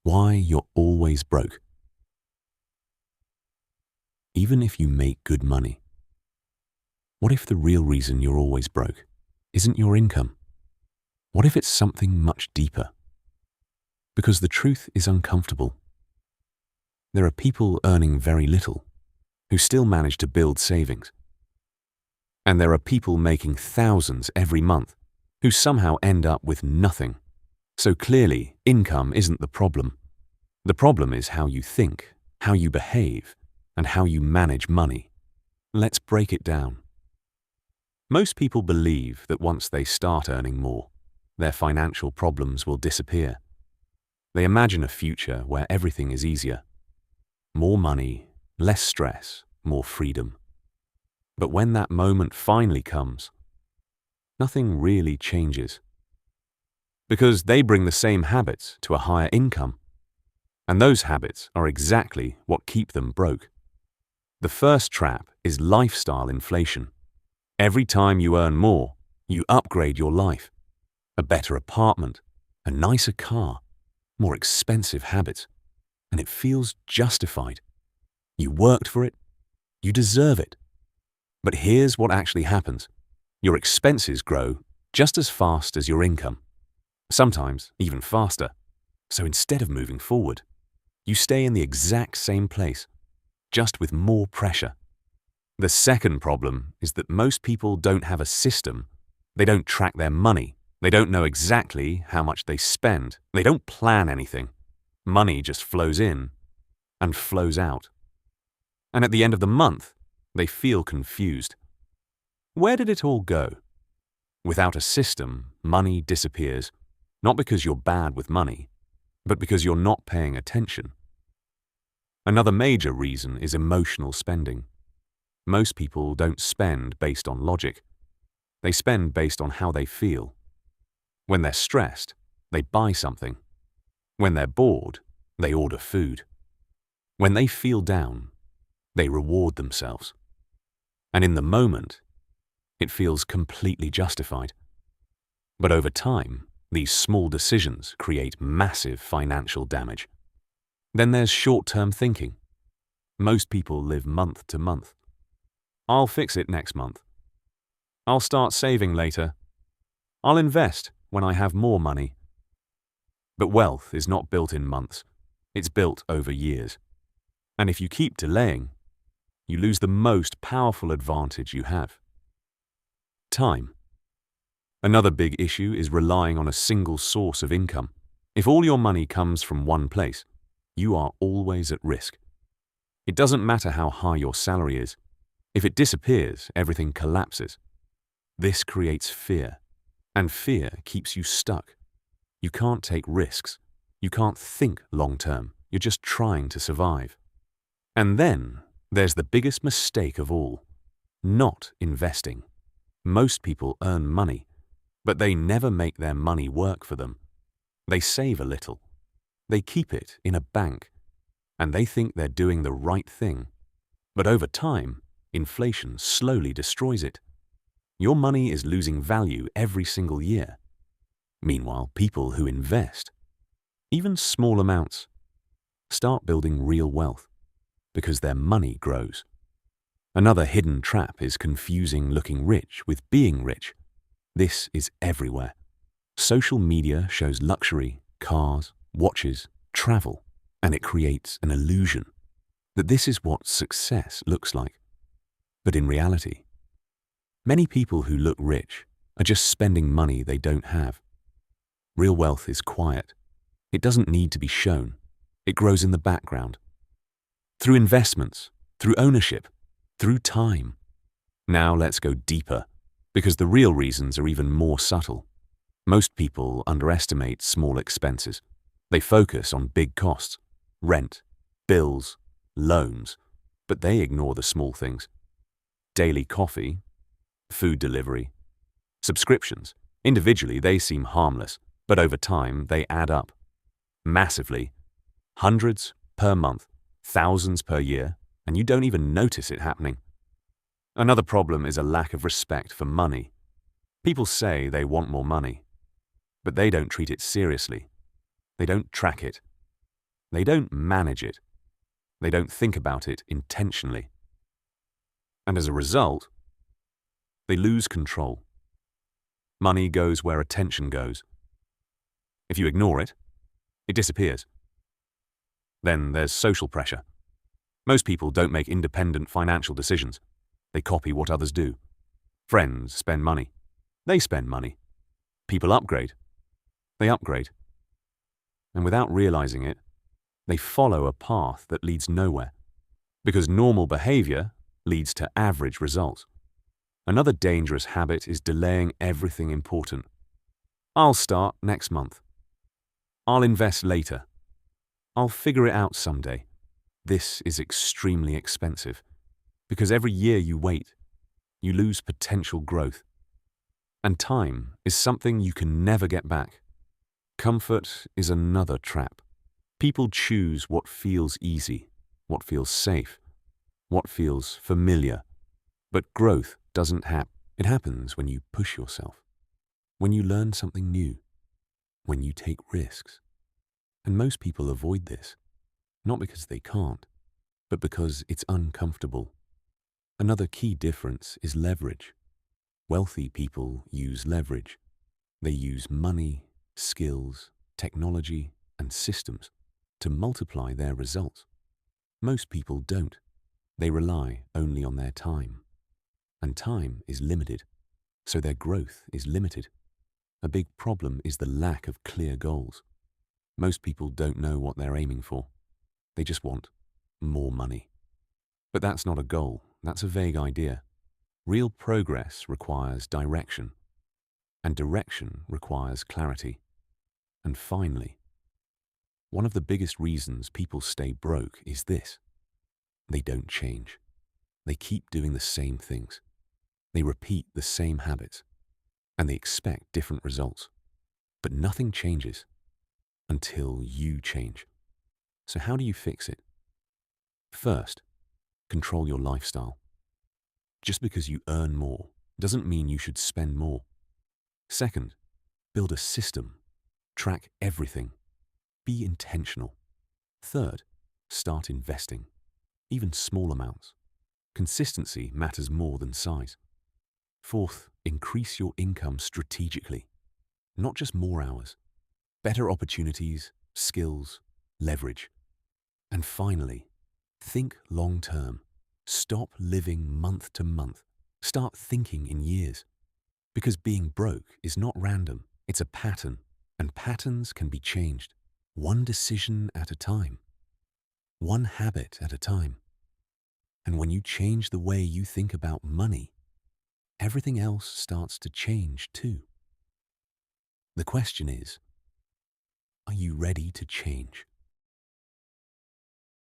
Why you're always broke. Even if you make good money, what if the real reason you're always broke isn't your income? What if it's something much deeper? Because the truth is uncomfortable. There are people earning very little who still manage to build savings. And there are people making thousands every month who somehow end up with nothing. So clearly, income isn't the problem. The problem is how you think, how you behave, and how you manage money. Let's break it down. Most people believe that once they start earning more, their financial problems will disappear. They imagine a future where everything is easier. More money, less stress, more freedom. But when that moment finally comes, nothing really changes. Because they bring the same habits to a higher income. And those habits are exactly what keep them broke. The first trap is lifestyle inflation. Every time you earn more, you upgrade your life. A better apartment, a nicer car, more expensive habits. And it feels justified. You worked for it. You deserve it. But here's what actually happens. Your expenses grow just as fast as your income. Sometimes even faster. So instead of moving forward, you stay in the exact same place, just with more pressure. The second problem is that most people don't have a system. They don't track their money. They don't know exactly how much they spend. They don't plan anything. Money just flows in and flows out. And at the end of the month, they feel confused. Where did it all go? Without a system, money disappears, not because you're bad with money, but because you're not paying attention. Another major reason is emotional spending. Most people don't spend based on logic. They spend based on how they feel. When they're stressed, they buy something. When they're bored, they order food. When they feel down, they reward themselves. And in the moment, it feels completely justified. But over time, these small decisions create massive financial damage. Then there's short-term thinking. Most people live month to month. I'll fix it next month. I'll start saving later. I'll invest when I have more money. But wealth is not built in months. It's built over years. And if you keep delaying, you lose the most powerful advantage you have. Time. Another big issue is relying on a single source of income. If all your money comes from one place, you are always at risk. It doesn't matter how high your salary is. If it disappears, everything collapses. This creates fear, and fear keeps you stuck. You can't take risks. You can't think long-term. You're just trying to survive. And then there's the biggest mistake of all, not investing. Most people earn money, but they never make their money work for them. They save a little. They keep it in a bank, and they think they're doing the right thing. But over time, inflation slowly destroys it. Your money is losing value every single year. Meanwhile, people who invest, even small amounts, start building real wealth because their money grows. Another hidden trap is confusing looking rich with being rich. This is everywhere. Social media shows luxury, cars, watches, travel, and it creates an illusion that this is what success looks like. But in reality, many people who look rich are just spending money they don't have. Real wealth is quiet. It doesn't need to be shown. It grows in the background. Through investments, through ownership, through time. Now let's go deeper, because the real reasons are even more subtle. Most people underestimate small expenses. They focus on big costs, rent, bills, loans, but they ignore the small things. Daily coffee, food delivery, subscriptions. Individually, they seem harmless, but over time, they add up. Massively. Hundreds per month, thousands per year, and you don't even notice it happening. Another problem is a lack of respect for money. People say they want more money, but they don't treat it seriously. They don't track it. They don't manage it. They don't think about it intentionally. And as a result, they lose control. Money goes where attention goes. If you ignore it, it disappears. Then there's social pressure. Most people don't make independent financial decisions. They copy what others do. Friends spend money. They spend money. People upgrade. They upgrade. And without realizing it, they follow a path that leads nowhere. Because normal behavior leads to average results. Another dangerous habit is delaying everything important. I'll start next month. I'll invest later. I'll figure it out someday. This is extremely expensive, because every year you wait, you lose potential growth. And time is something you can never get back. Comfort is another trap. People choose what feels easy, what feels safe, what feels familiar. But growth doesn't happen. It happens when you push yourself, when you learn something new, when you take risks. And most people avoid this, not because they can't, but because it's uncomfortable. Another key difference is leverage. Wealthy people use leverage. They use money, skills, technology, and systems to multiply their results. Most people don't. They rely only on their time. And time is limited, so their growth is limited. A big problem is the lack of clear goals. Most people don't know what they're aiming for. They just want more money. But that's not a goal. That's a vague idea. Real progress requires direction, and direction requires clarity. And finally, one of the biggest reasons people stay broke is this. They don't change. They keep doing the same things. They repeat the same habits, and they expect different results. But nothing changes until you change. So how do you fix it? First, control your lifestyle. Just because you earn more doesn't mean you should spend more. Second, build a system. Track everything. Be intentional. Third, start investing, even small amounts. Consistency matters more than size. Fourth, increase your income strategically. Not just more hours. Better opportunities, skills, leverage. And finally, think long-term. Stop living month to month. Start thinking in years. Because being broke is not random. It's a pattern, and patterns can be changed. One decision at a time. One habit at a time. And when you change the way you think about money, everything else starts to change too. The question is, are you ready to change?